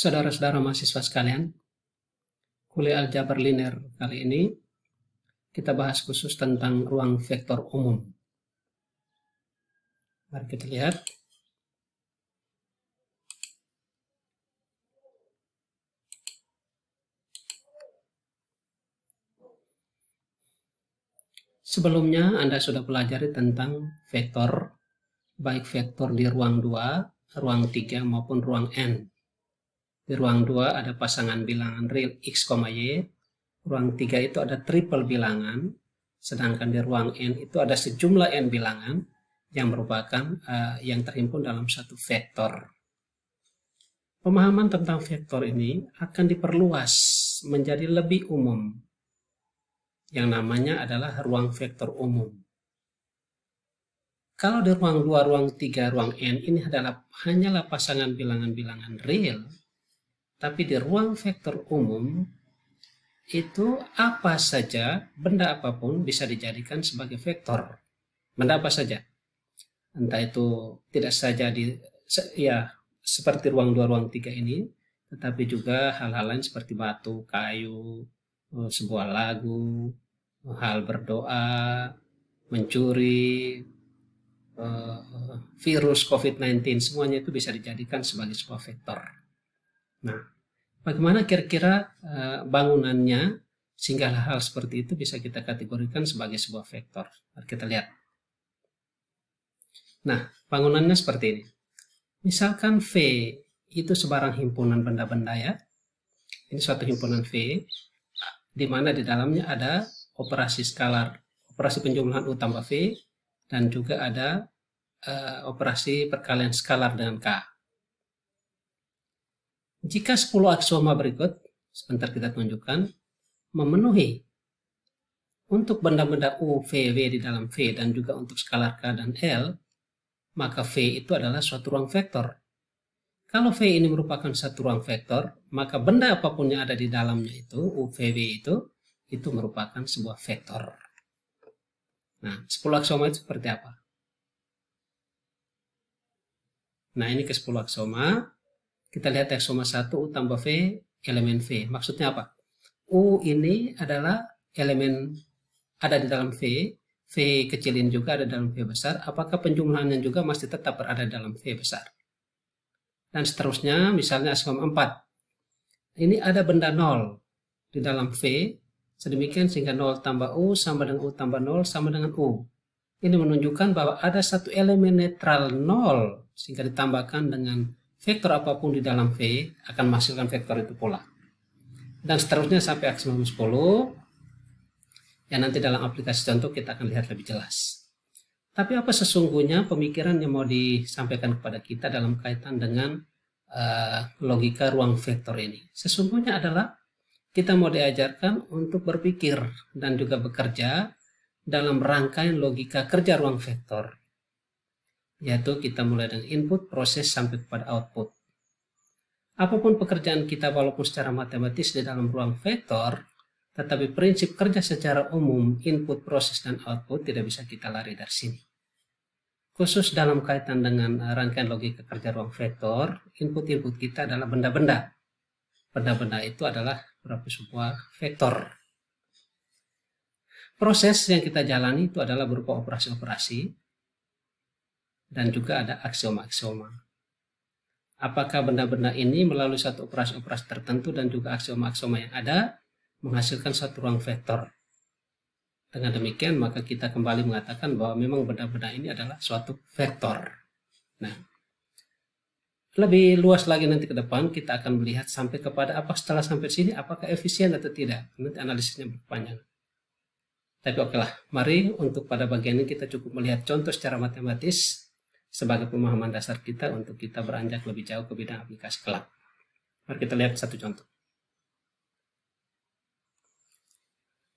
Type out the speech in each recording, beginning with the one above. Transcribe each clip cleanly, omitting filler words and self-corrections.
Saudara-saudara mahasiswa sekalian, kuliah aljabar linear kali ini kita bahas khusus tentang ruang vektor umum. Mari kita lihat. Sebelumnya Anda sudah pelajari tentang vektor, baik vektor di ruang 2, ruang 3 maupun ruang N. Di ruang 2 ada pasangan bilangan real X, Y. Ruang 3 itu ada triple bilangan. Sedangkan di ruang N itu ada sejumlah N bilangan yang merupakan yang terhimpun dalam satu vektor. Pemahaman tentang vektor ini akan diperluas menjadi lebih umum. Yang namanya adalah ruang vektor umum. Kalau di ruang 2, ruang 3, ruang N ini hanyalah pasangan bilangan-bilangan real. Tapi di ruang vektor umum, itu apa saja, benda apapun bisa dijadikan sebagai vektor. Benda apa saja. Entah itu tidak saja seperti ruang 2, ruang 3 ini, tetapi juga hal-hal lain seperti batu, kayu, sebuah lagu, hal berdoa, mencuri, virus COVID-19, semuanya itu bisa dijadikan sebagai sebuah vektor. Nah, bagaimana kira-kira bangunannya sehingga hal-hal seperti itu bisa kita kategorikan sebagai sebuah vektor? Mari kita lihat. Nah, bangunannya seperti ini. Misalkan V itu sebarang himpunan benda-benda ya. Ini suatu himpunan V, di mana di dalamnya ada operasi skalar, operasi penjumlahan U tambah V, dan juga ada operasi perkalian skalar dengan K. Jika 10 aksioma berikut, sebentar kita tunjukkan, memenuhi untuk benda-benda U, V, W di dalam V, dan juga untuk skalar K dan L, maka V itu adalah suatu ruang vektor. Kalau V ini merupakan satu ruang vektor, maka benda apapun yang ada di dalamnya itu, U, V, W itu merupakan sebuah vektor. Nah, 10 aksioma itu seperti apa? Nah, ini ke 10 aksioma. Kita lihat aksioma 1, U tambah V, elemen V. Maksudnya apa? U ini adalah elemen ada di dalam V. V kecil ini juga ada dalam V besar. Apakah penjumlahannya juga masih tetap berada dalam V besar? Dan seterusnya, misalnya aksioma 4. Ini ada benda 0 di dalam V. Sedemikian sehingga 0 tambah U sama dengan U tambah 0 sama dengan U. Ini menunjukkan bahwa ada satu elemen netral 0 sehingga ditambahkan dengan vektor apapun di dalam V akan menghasilkan vektor itu pula. Dan seterusnya sampai aksioma 10. Yang nanti dalam aplikasi contoh kita akan lihat lebih jelas. Tapi apa sesungguhnya pemikiran yang mau disampaikan kepada kita dalam kaitan dengan logika ruang vektor ini? Sesungguhnya adalah kita mau diajarkan untuk berpikir dan juga bekerja dalam rangkaian logika kerja ruang vektor. Yaitu kita mulai dengan input, proses, sampai kepada output. Apapun pekerjaan kita walaupun secara matematis di dalam ruang vektor, tetapi prinsip kerja secara umum, input, proses, dan output tidak bisa kita lari dari sini. Khusus dalam kaitan dengan rangkaian logika kerja ruang vektor, input-input kita adalah benda-benda. Benda-benda itu adalah beberapa sebuah vektor. Proses yang kita jalani itu adalah berupa operasi-operasi dan juga ada aksioma-aksioma. Apakah benda-benda ini melalui satu operasi-operasi tertentu dan juga aksioma-aksioma yang ada menghasilkan satu ruang vektor. Dengan demikian maka kita kembali mengatakan bahwa memang benda-benda ini adalah suatu vektor. Nah, lebih luas lagi nanti ke depan kita akan melihat sampai kepada apa setelah sampai sini apakah efisien atau tidak. Nanti analisisnya berpanjang. Tapi okelah, mari untuk pada bagian ini kita cukup melihat contoh secara matematis sebagai pemahaman dasar kita untuk kita beranjak lebih jauh ke bidang aplikasi kelak. Mari kita lihat satu contoh.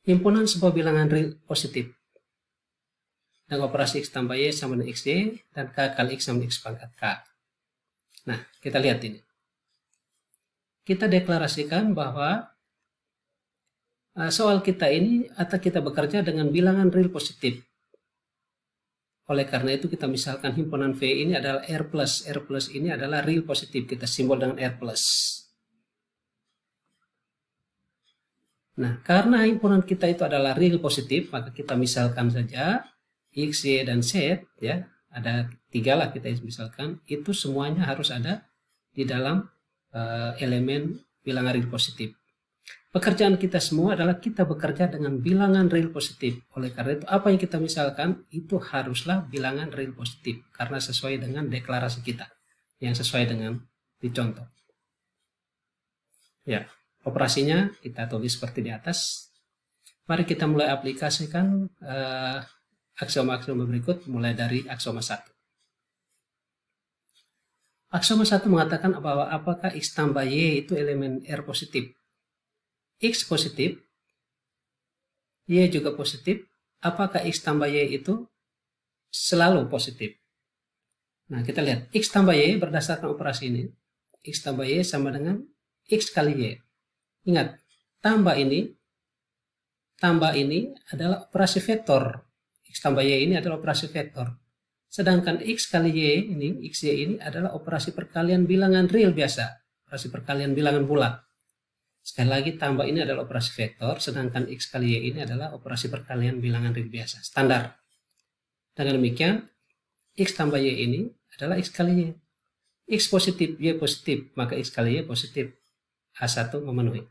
Himpunan sebuah bilangan real positif dengan operasi X tambah Y sama dengan XY dan K kali X sama dengan X pangkat K. Nah, kita lihat ini. Kita deklarasikan bahwa soal kita ini atau kita bekerja dengan bilangan real positif. Oleh karena itu kita misalkan himpunan V ini adalah R+. R+ ini adalah real positif. Kita simbol dengan R+. Nah, karena himpunan kita itu adalah real positif, maka kita misalkan saja X, Y, dan Z, ya, ada 3 lah kita misalkan, itu semuanya harus ada di dalam elemen bilangan real positif. Pekerjaan kita semua adalah kita bekerja dengan bilangan real positif. Oleh karena itu, apa yang kita misalkan, itu haruslah bilangan real positif, karena sesuai dengan deklarasi kita, yang sesuai dengan dicontoh. Ya. Operasinya kita tulis seperti di atas. Mari kita mulai aplikasikan aksioma-aksioma berikut, mulai dari aksioma 1. Aksioma 1 mengatakan bahwa apakah X tambah Y itu elemen R positif. X positif, Y juga positif, apakah X tambah Y itu selalu positif? Nah, kita lihat X tambah Y berdasarkan operasi ini. X tambah Y sama dengan X kali Y. Ingat, tambah ini adalah operasi vektor. X tambah Y ini adalah operasi vektor. Sedangkan X kali Y ini, XY ini adalah operasi perkalian bilangan real biasa. Operasi perkalian bilangan bulat. Sekali lagi, tambah ini adalah operasi vektor, sedangkan X kali Y ini adalah operasi perkalian bilangan real biasa. Standar. Dengan demikian, X tambah Y ini adalah X kali Y. X positif, Y positif, maka X kali Y positif. A1 memenuhi.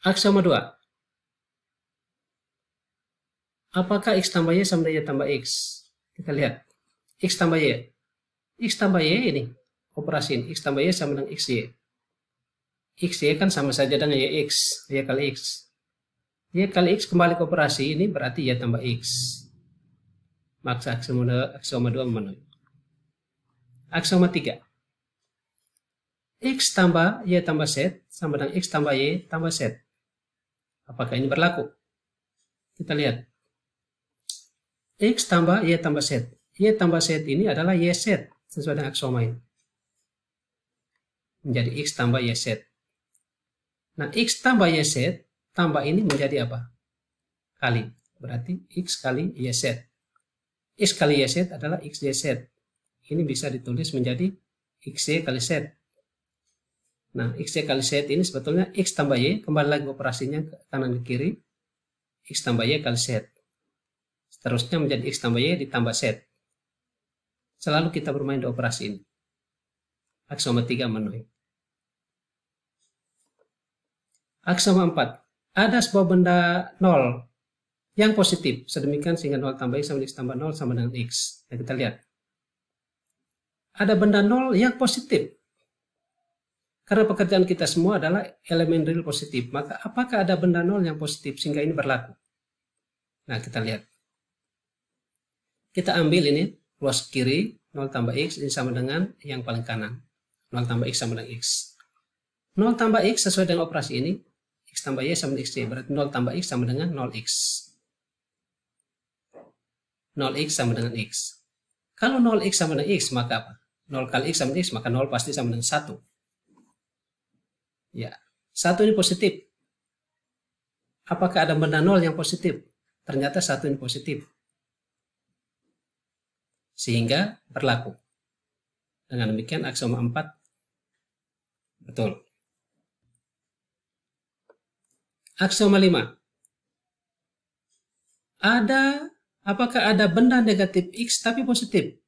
Aksioma 2. Apakah X tambah Y sama dengan Y tambah X? Kita lihat. X tambah Y. X tambah Y ini. Operasi ini. X tambah Y sama dengan XY. XY kan sama saja dengan YX. Y kali X. Y kali X kembali ke operasi ini berarti Y tambah X. Maka aksioma 2 memenuhi. Aksioma 3. X tambah Y tambah Z sama dengan X tambah Y tambah Z. Apakah ini berlaku? Kita lihat. X tambah Y tambah Z. Y tambah Z ini adalah YZ sesuai dengan aksioma ini. Menjadi X tambah YZ. Nah, X tambah YZ tambah ini menjadi apa? Kali. Berarti X kali YZ. X kali YZ adalah XYZ. Ini bisa ditulis menjadi XY kali Z. Nah, XY kali Z ini sebetulnya X tambah Y, kembali lagi operasinya ke kanan ke kiri, X tambah Y kali Z. Seterusnya menjadi X tambah Y ditambah Z. Selalu kita bermain di operasi ini. Aksioma 3 memenuhi. Aksioma 4. Ada sebuah benda 0 yang positif, sedemikian sehingga 0 tambah X tambah 0 sama dengan X. Nah, kita lihat. Ada benda 0 yang positif. Karena pekerjaan kita semua adalah elemen real positif, maka apakah ada benda 0 yang positif sehingga ini berlaku? Nah, kita lihat. Kita ambil ini, ruas kiri, 0 tambah X, ini sama dengan yang paling kanan. 0 tambah X sama dengan X. 0 tambah X sesuai dengan operasi ini, X tambah Y sama dengan XY, berarti 0 tambah X sama dengan 0X. 0X sama dengan X. Kalau 0X sama dengan X, maka apa? 0 kali X sama dengan X, maka 0 pasti sama dengan 1. Ya, 1 ini positif. Apakah ada benda 0 yang positif? Ternyata 1 ini positif. Sehingga berlaku. Dengan demikian aksioma 4 betul. Aksioma 5. Apakah ada benda negatif X tapi positif?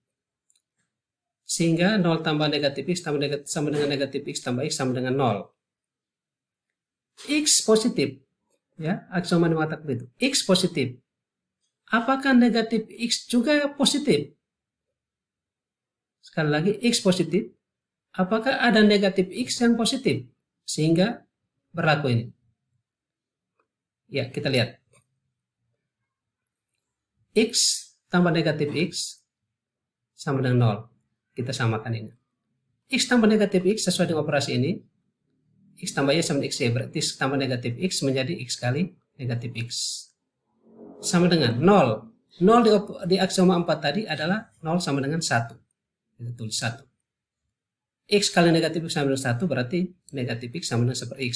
Sehingga 0 tambah negatif X sama dengan negatif X tambah X sama dengan 0. X positif, ya, aksioma mengatakan begitu. X positif. Apakah negatif X juga positif? Sekali lagi, X positif. Apakah ada negatif X yang positif? Sehingga berlaku ini. Ya, kita lihat. X tambah negatif X sama dengan 0. Kita samakan ini. X tambah negatif X sesuai dengan operasi ini. X tambah Y sama dengan XY, berarti X tambah negatif X menjadi X kali negatif X. Sama dengan 0. 0 di aksioma 4 tadi adalah 0 sama dengan 1. Kita tulis 1. X kali negatif X sama dengan 1 berarti negatif X sama dengan 1/X.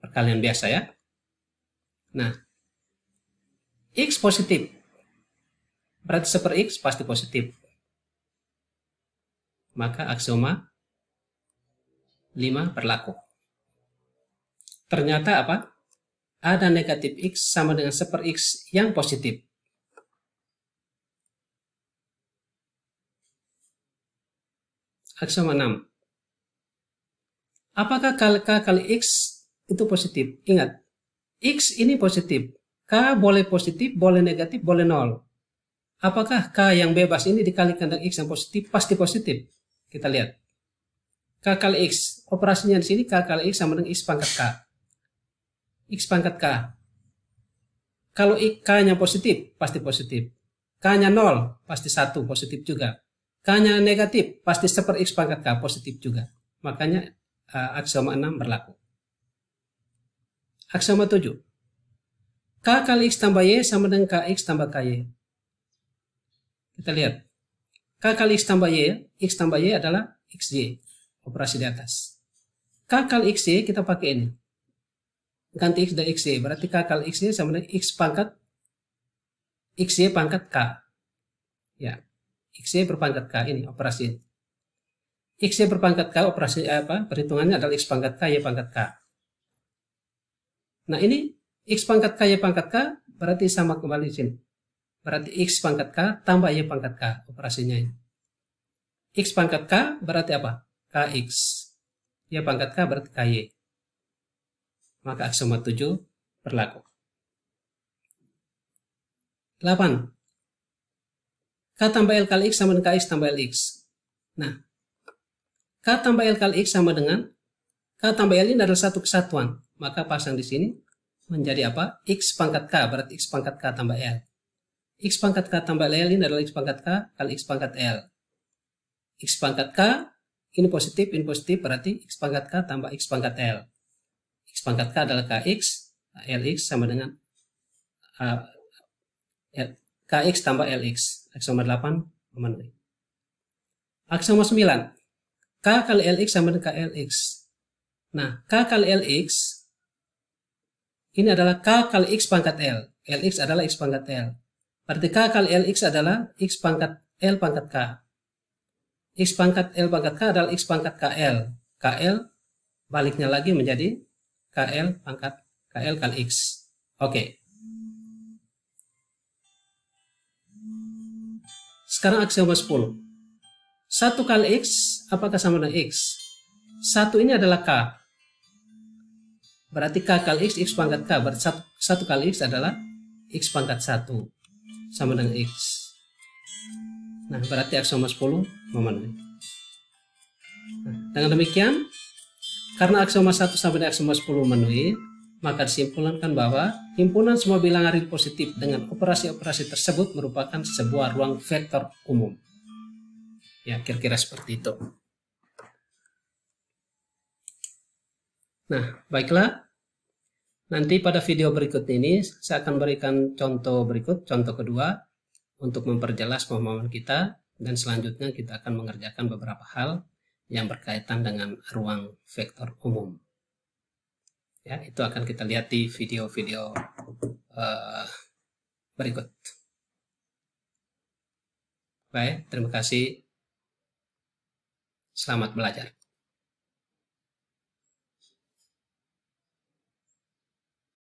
Perkalian biasa ya. Nah, X positif. Berarti 1/X pasti positif. Maka aksioma 5 berlaku. Ternyata apa? Ada negatif X sama dengan 1/X yang positif. Aksioma 6. Apakah K kali X itu positif? Ingat, X ini positif. K boleh positif, boleh negatif, boleh 0. Apakah K yang bebas ini dikalikan dengan X yang positif? Pasti positif. Kita lihat. K kali X. Operasinya di sini K kali X sama dengan X pangkat K. X pangkat K. Kalau K-nya positif, pasti positif. K-nya 0, pasti 1, positif juga. K-nya negatif, pasti 1/X pangkat K, positif juga. Makanya aksioma 6 berlaku. Aksioma 7. K kali X tambah Y sama dengan KX tambah KY. Kita lihat. K kali X tambah Y adalah XY. Operasi di atas. K kali XY kita pakai ini. Ganti X dan XY. Berarti K kali XY sama dengan X pangkat XY pangkat K. Ya. XY berpangkat K ini operasi. XY berpangkat K operasi apa? Perhitungannya adalah X pangkat K, Y pangkat K. Nah ini X pangkat K, Y pangkat K berarti sama kembali di sini. Berarti X pangkat K tambah Y pangkat K operasinya ini. X pangkat K berarti apa? KX. Y pangkat K berarti KY. Maka aksioma 7 berlaku. 8. K tambah L kali X sama dengan KX tambah LX. Nah, K tambah L kali X sama dengan K tambah L ini adalah satu kesatuan. Maka pasang di sini menjadi apa? X pangkat K berarti X pangkat K tambah L. X pangkat K tambah L ini adalah X pangkat K kali X pangkat L. X pangkat K ini positif berarti X pangkat K tambah X pangkat L. X pangkat K adalah KX, LX sama dengan KX tambah LX. Aksioma 8 memenuhi. Aksioma 9. K kali LX sama dengan KLX. Nah, K kali LX ini adalah K kali X pangkat L. LX adalah X pangkat L. Berarti K kali LX adalah X pangkat L pangkat K. X pangkat L pangkat K adalah X pangkat KL. KL baliknya lagi menjadi KL pangkat KL kali X. Oke. Sekarang aksioma 10. 1 kali X apakah sama dengan X? 1 ini adalah K. Berarti K kali X, X pangkat K. Berarti 1 kali X adalah X pangkat 1. Sama dengan X. Nah, berarti aksioma 10 memenuhi. Nah, dengan demikian, karena aksioma 1 sampai dengan aksioma 10 memenuhi, maka disimpulkan bahwa himpunan semua bilangan real positif dengan operasi-operasi tersebut merupakan sebuah ruang vektor umum. Ya, kira-kira seperti itu. Nah, baiklah. Nanti pada video berikut ini, saya akan berikan contoh berikut, contoh kedua, untuk memperjelas pemahaman kita, dan selanjutnya kita akan mengerjakan beberapa hal yang berkaitan dengan ruang vektor umum. Ya, itu akan kita lihat di video-video berikut. Baik, terima kasih. Selamat belajar.